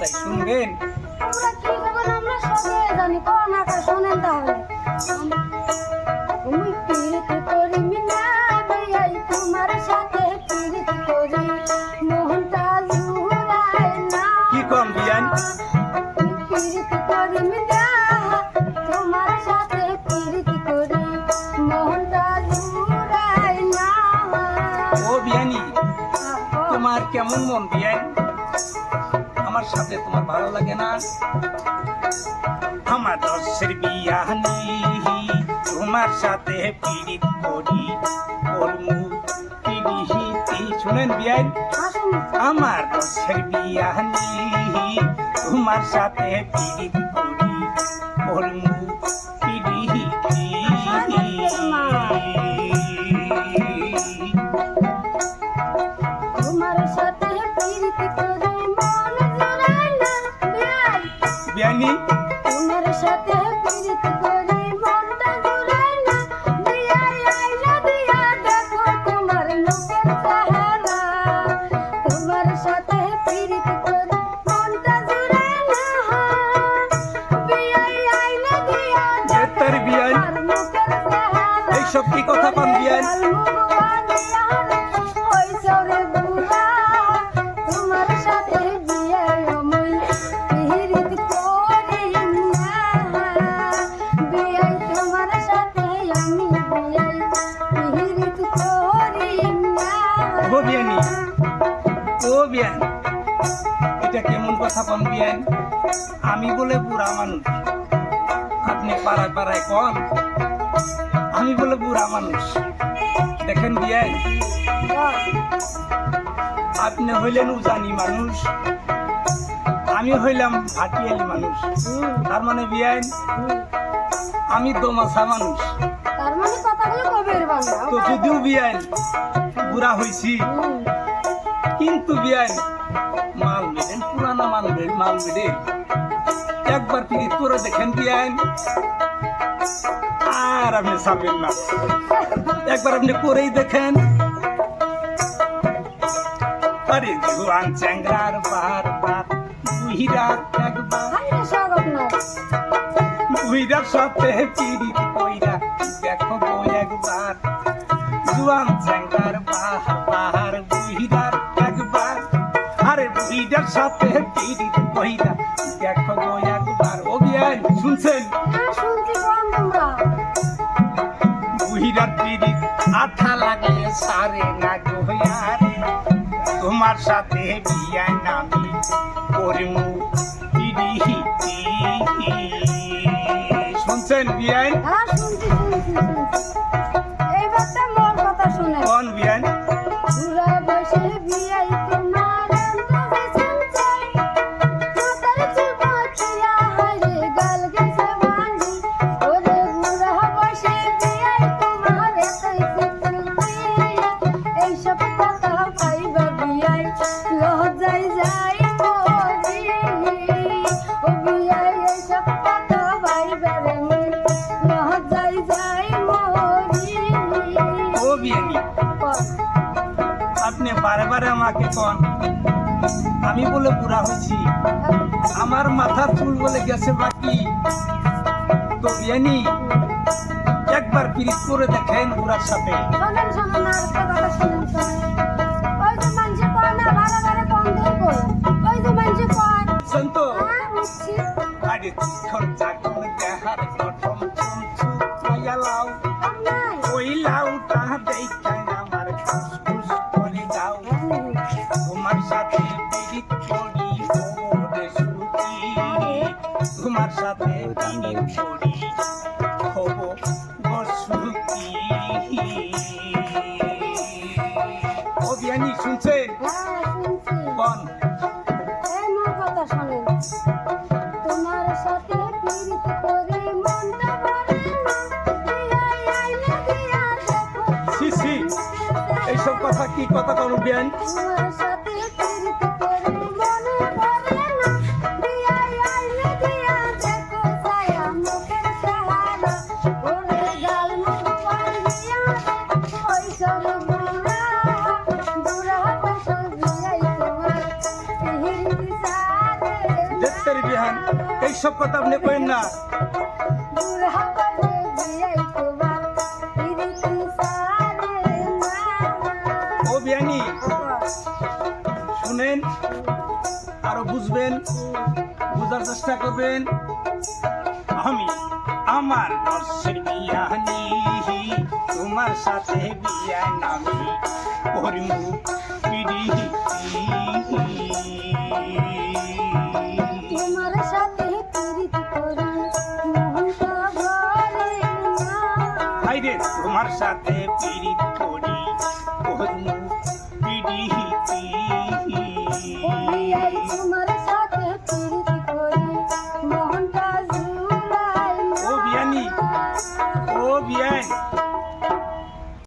চাই, শুনবেন? আমরা কি করবেন আমরা সবাই জানি, কোন আকাশ শোনেন তাহলে। তুমি প্রীতি করি মিনা বিয়াই, তোমার সাথে প্রীতি করি মোহনটা জুড়ায় না। কি কম বিয়ান? প্রীতি করি মিনা, তোমার সাথে প্রীতি করি মোহনটা জুড়ায় না। ও বিয়ানি, তোমার কেমন মন বিয়ান? আমার সাথে তোমার ভালো লাগে না? আমার দশের বিয়ানি, তোমার সাথে পীড়িত করি করমু পিড়িহিতি। শুনেন বিয়ান, আমার দশের বিয়ানি, তোমার সাথে পীড়িত করি করমু পিড়িহিতি। তোমার সাথে প্রীতি করি মন জুড়ায় না বিয়াই। বিয়ানি, তোমার সাথে প্রীতি করি মনটা জুড়ায় না বিয়াই। আইলা দিয়া দেখো তোমার মুখের চেহারা, তোমার সাথে প্রীতি করি মনটা জুড়ায় না বিয়াই। আইলা দিয়া দেখো তোর বিয়ান, তোমার মুখের চেহারা। এইসব কি কথা কন বিয়ান? তোমার সাথে বিয়াই আমি প্রীতি করি না বিয়াই। তোমার সাথে আমি বিয়াই প্রীতি করি না। ও বিয়ানি, ও বিয়ান, এটা কেমন কথা কন বিয়ান? আমি বলে বুড়া মানুষ, আপনি পাড়ায় পাড়ায় কন আমি বলে বুড়া মানুষ। দেখেন বিয়ান, আপনি হইলেন উজানি মানুষ, আমি হইলাম ভাটিয়ালি মানুষ। তার মানে বিয়ান আমি দোমাছা মানুষ। তার মানে কথাগুলো কবের বাংলা। তো যদিও বিয়ান বুড়া হইছি, কিন্তু বিয়ান মাল মেডেন, পুরানা মাল মেডেন। একবার পিরিত করে দেখেন বিয়ান, আর আপনি ছাড়বেন না। একবার আপনি করেই দেখেন। আরে জুয়ান চ্যাংরার বারবার বুহিরার একবার, বুহিরার সাথে পিরিত কইরা দেখো গো একবার। জুয়ান চ্যাংরার বারবার বুহিরার একবার, আরে বুহিরার সাথে পিরিত কইরা দেখো গো একবার। ও বিয়ান শুনছেন? বুহিরার পিরিত আঠা লাগলে সারে না গো আর, তোমার সাথে বিয়ান আমি করমু পিড়িহিতি। শুনছেন বিয়ান? এইবারটা মোর কথা শুনে কোন বিয়ান? বুড়া বসে বিয়াই তোমার আন্দাজে শুনছে, মাথার চুল পাকিয়া হারে গাল গেছে ভাঙি। ওরে বুড়া বসে বিয়াই তোমার এতই শুনছি, এইসব কথা পাইবা বিয়াই লজ্জায় যাই মরি। ও বিয়াই এইসব কথা পাইবা রে লজ্জায় যাই মরি। ও বিয়ানি, আপনি বারে বারে আমাকে কন আমি বলে বুড়া হয়েছি, আমার মাথার চুল বলে গেছে বাকি। তো বিয়ানি একবার পিরিত করে দেখেন বুড়ার সাথে। শোনেন শোনেন আর একটা কথা শোনেন শোনেন। ওই যে মানুষে কয় না বারে বারে কম দিয়ে কয়, ওই যে মানুষে কয় শুন তো, বুঝছি আরে তখন যখন দেহার গঠন শুনছু মায়া লাউ, নাই ওই লাউটা দেখাই আমার ফুসফুস করে দাও। তোমার সাথে পিরিত করি ওরে সুখী, তোমার সাথে পিরিত করি হব সুখী। ও বিয়ানি শুনছেন? হ্যাঁ শুনছি। কোন? এই মোর কথা শোনেন, তোমার সাথে প্রীতি করে মনটা ভরে না বিয়াই আইলা দিয়া দেখো সি এইসব কথা কি কথা কোন বিয়ান? তোমার সাথে প্রীতি করে মনে ভরে না বিয়াই আইলা দিয়া দেখো ছায়া মুখের চেহারা। ওরে গাল মুখ পাইয়া ওই সব বুড়া বুড়া বসে বিয়াই তোমার প্রীতি সারে দেখেন এইসব কথা আপনি কইেন না। বুড়া বলে বিয়ে তোমার পিরিতি সারে না। ও বিয়ানি শুনেন, আরো বুঝবেন, বুঝার চেষ্টা করবেন। আমি আমার দর্শের বিয়ানি, তোমার সাথে বিয়া নামি করিমু পিরিতি। তোমার সাথে পিরিতি করি মন তো ভরে না। হাইরে তোমার সাথে